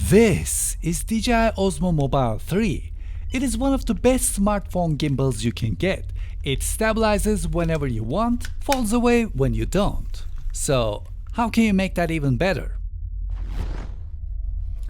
This is DJI Osmo Mobile 3. It is one of the best smartphone gimbals you can get. It stabilizes whenever you want, falls away when you don't. So, how can you make that even better?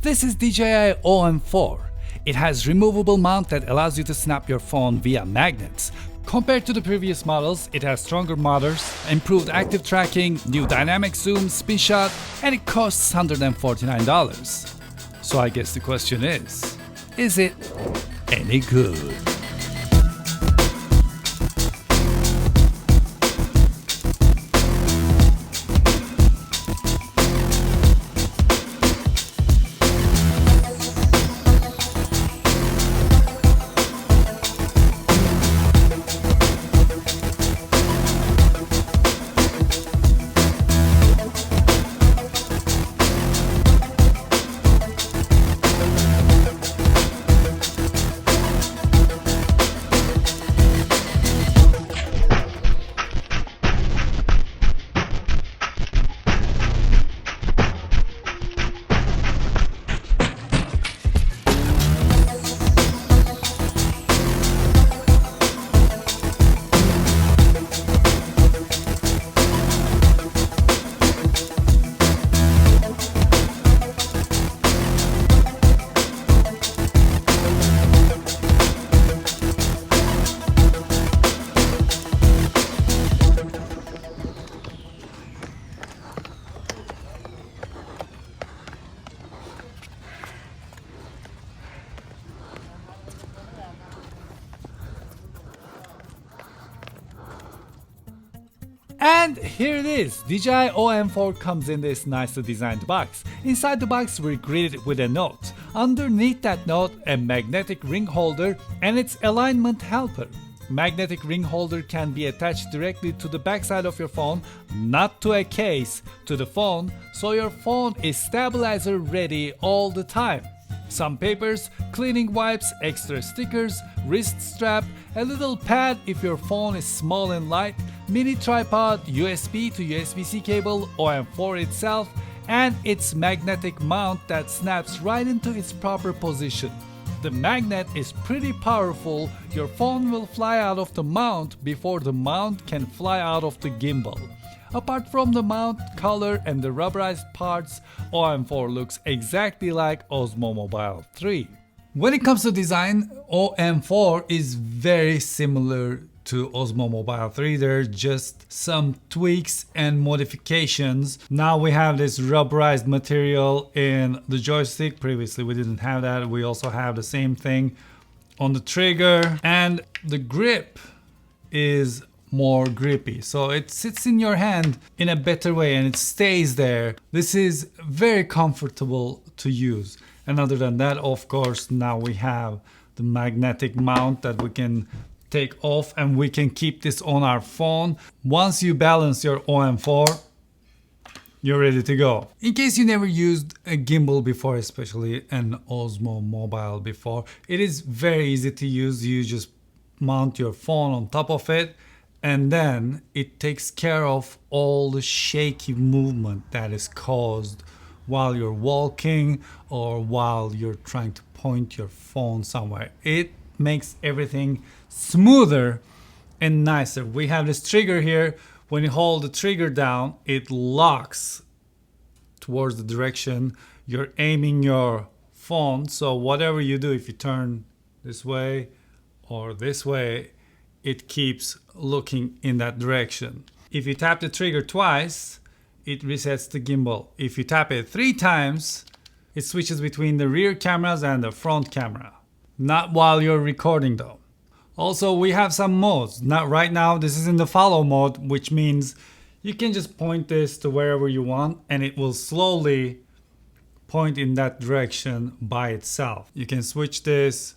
This is DJI OM4. It has removable mount that allows you to snap your phone via magnets. Compared to the previous models, it has stronger motors, improved active tracking, new dynamic zoom, spin shot, and it costs $149. So I guess the question is it any good? And here it is, DJI OM4 comes in this nicely designed box. Inside the box we're greeted with a note. Underneath that note, a magnetic ring holder and its alignment helper. Magnetic ring holder can be attached directly to the backside of your phone, not to a case, to the phone, so your phone is stabilizer ready all the time. Some papers, cleaning wipes, extra stickers, wrist strap, a little pad if your phone is small and light, mini tripod, USB to USB-C cable, OM4 itself, and its magnetic mount that snaps right into its proper position. The magnet is pretty powerful. Your phone will fly out of the mount before the mount can fly out of the gimbal. Apart from the mount, color, and the rubberized parts, OM4 looks exactly like Osmo Mobile 3. When it comes to design, OM4 is very similar to Osmo Mobile 3. There are just some tweaks and modifications. Now we have this rubberized material in the joystick. Previously we didn't have that. We also have the same thing on the trigger, and the grip is more grippy, so it sits in your hand in a better way and it stays there. This is very comfortable to use. And other than that, of course, now we have the magnetic mount that we can take off and we can keep this on our phone. Once you balance your OM4, you're ready to go. In case you never used a gimbal before, especially an Osmo Mobile before, it is very easy to use. You just mount your phone on top of it, and then it takes care of all the shaky movement that is caused while you're walking or while you're trying to point your phone somewhere. It makes everything smoother and nicer. We have this trigger here. When you hold the trigger down, it locks towards the direction you're aiming your phone. So whatever you do, if you turn this way or this way, it keeps looking in that direction. If you tap the trigger twice, it resets the gimbal. If you tap it 3 times, it switches between the rear cameras and the front camera. Not while you're recording though. Also, we have some modes. Not right now, this is in the follow mode, which means you can just point this to wherever you want and it will slowly point in that direction by itself. You can switch this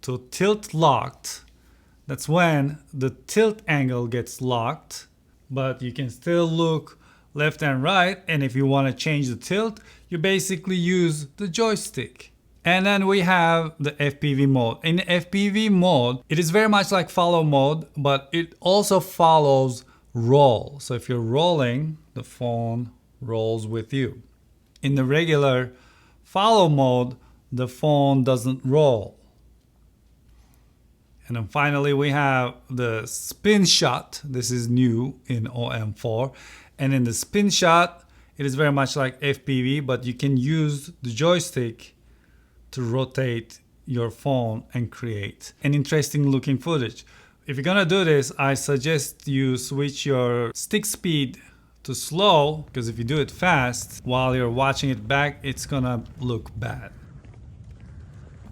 to tilt locked. That's when the tilt angle gets locked, but you can still look left and right, and if you want to change the tilt, you basically use the joystick. And then we have the FPV mode. In FPV mode, it is very much like follow mode, but it also follows roll. So if you're rolling, the phone rolls with you. In the regular follow mode, the phone doesn't roll. And then finally we have the spin shot. This is new in OM4. And in the spin shot, it is very much like FPV, but you can use the joystick to rotate your phone and create an interesting looking footage. If you're gonna do this, I suggest you switch your stick speed to slow, because if you do it fast while you're watching it back, it's gonna look bad.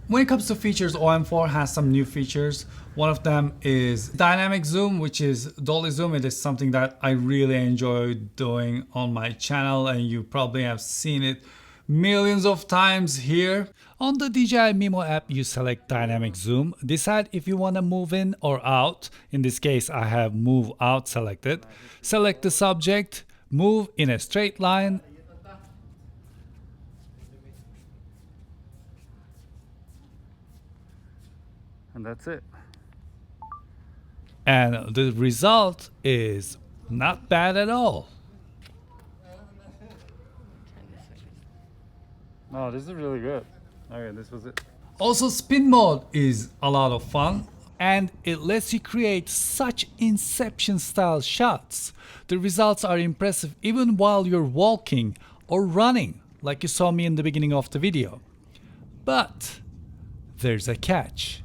When it comes to features, OM4 has some new features. One of them is dynamic zoom, which is dolly zoom. It is something that I really enjoy doing on my channel, and you probably have seen it millions of times here. On the DJI Mimo app, you select dynamic zoom, decide if you want to move in or out. In this case, I have move out selected. Select the subject, move in a straight line, and that's it. And the result is not bad at all. No, this is really good. Okay, this was it. Also, spin mode is a lot of fun, and it lets you create such Inception style shots. The results are impressive even while you're walking or running, like you saw me in the beginning of the video. But there's a catch.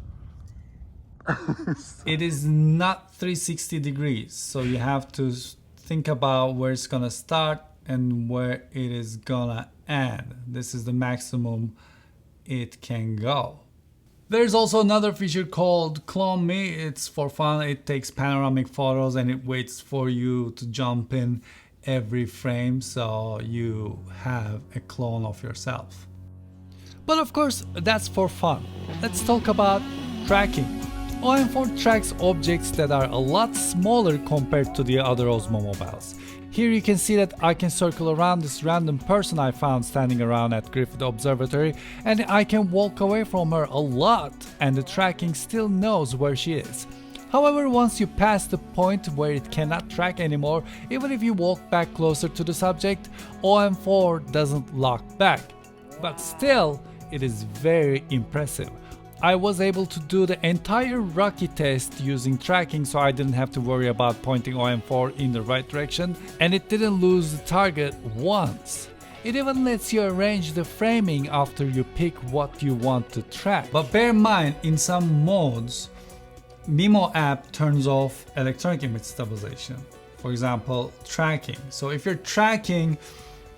It is not 360 degrees, so you have to think about where it's gonna start and where it is gonna end. This is the maximum it can go. There's also another feature called CloneMe. It's for fun. It takes panoramic photos and it waits for you to jump in every frame, so you have a clone of yourself. But of course, that's for fun. Let's talk about tracking. OM4 tracks objects that are a lot smaller compared to the other Osmo mobiles. Here you can see that I can circle around this random person I found standing around at Griffith Observatory, and I can walk away from her a lot and the tracking still knows where she is. However, once you pass the point where it cannot track anymore, even if you walk back closer to the subject, OM4 doesn't lock back. But still, it is very impressive. I was able to do the entire Rocky test using tracking, so I didn't have to worry about pointing OM4 in the right direction, and it didn't lose the target once. It even lets you arrange the framing after you pick what you want to track. But bear in mind, in some modes, Mimo app turns off electronic image stabilization. For example, tracking. So if you're tracking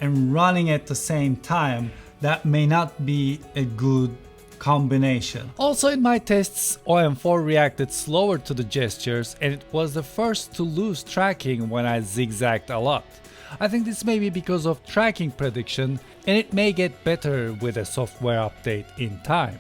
and running at the same time, that may not be a good combination. Also in my tests, OM4 reacted slower to the gestures, and it was the first to lose tracking when I zigzagged a lot. I think this may be because of tracking prediction, and it may get better with a software update in time.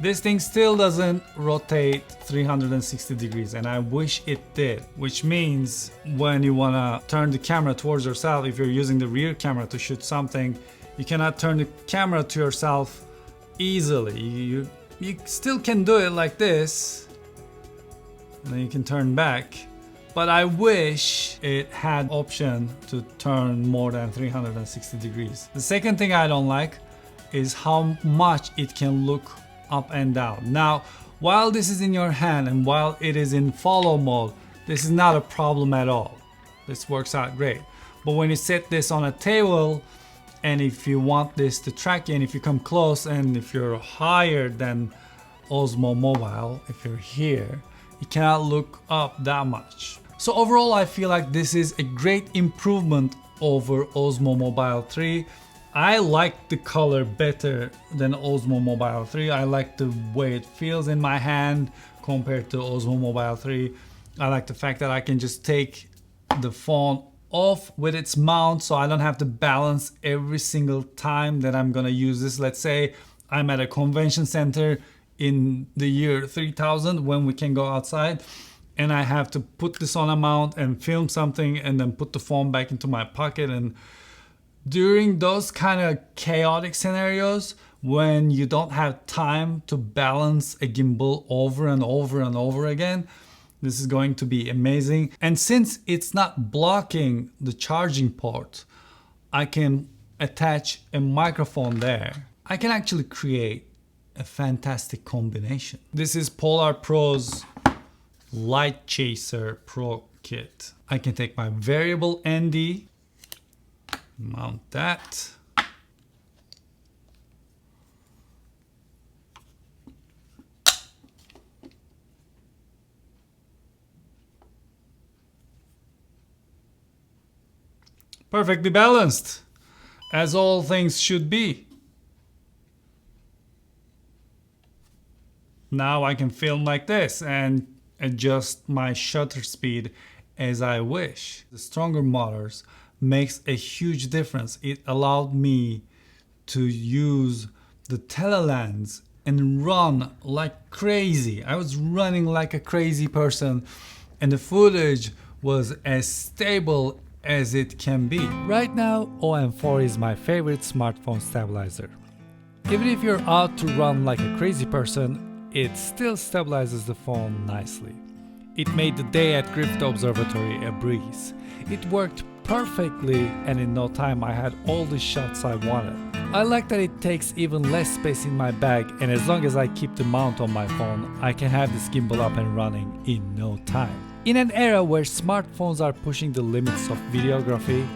This thing still doesn't rotate 360 degrees, and I wish it did, which means when you wanna turn the camera towards yourself, if you're using the rear camera to shoot something, you cannot turn the camera to yourself easily. You still can do it like this, and then you can turn back. But I wish it had option to turn more than 360 degrees. The second thing I don't like is how much it can look up and down. Now, while this is in your hand and while it is in follow mode, this is not a problem at all. This works out great. But when you set this on a table, and if you want this to track you, and if you come close, and if you're higher than Osmo Mobile, if you're here, you cannot look up that much. So overall, I feel like this is a great improvement over Osmo Mobile 3. I like the color better than Osmo Mobile 3. I like the way it feels in my hand compared to Osmo Mobile 3. I like the fact that I can just take the phone off with its mount, so I don't have to balance every single time that I'm gonna use this. Let's say I'm at a convention center in the year 3000 when we can go outside, and I have to put this on a mount and film something and then put the phone back into my pocket. And during those kind of chaotic scenarios, when you don't have time to balance a gimbal over and over and over again, this is going to be amazing. And since it's not blocking the charging port, I can attach a microphone there. I can actually create a fantastic combination. This is Polar Pro's Light Chaser Pro Kit. I can take my variable ND, mount that. Perfectly balanced, as all things should be. Now I can film like this and adjust my shutter speed as I wish. The stronger motors makes a huge difference. It allowed me to use the telelens and run like crazy. I was running like a crazy person, and the footage was as stable as it can be. Right now, OM4 is my favorite smartphone stabilizer. Even if you're out to run like a crazy person, it still stabilizes the phone nicely. It made the day at Griffith Observatory a breeze. It worked perfectly, and in no time I had all the shots I wanted. I like that it takes even less space in my bag, and as long as I keep the mount on my phone, I can have this gimbal up and running in no time. In an era where smartphones are pushing the limits of videography,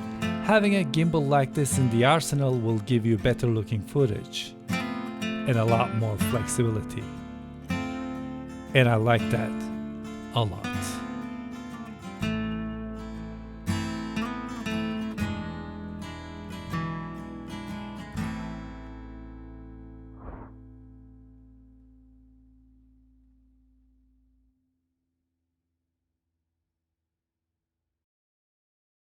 having a gimbal like this in the arsenal will give you better looking footage and a lot more flexibility. And I like that a lot.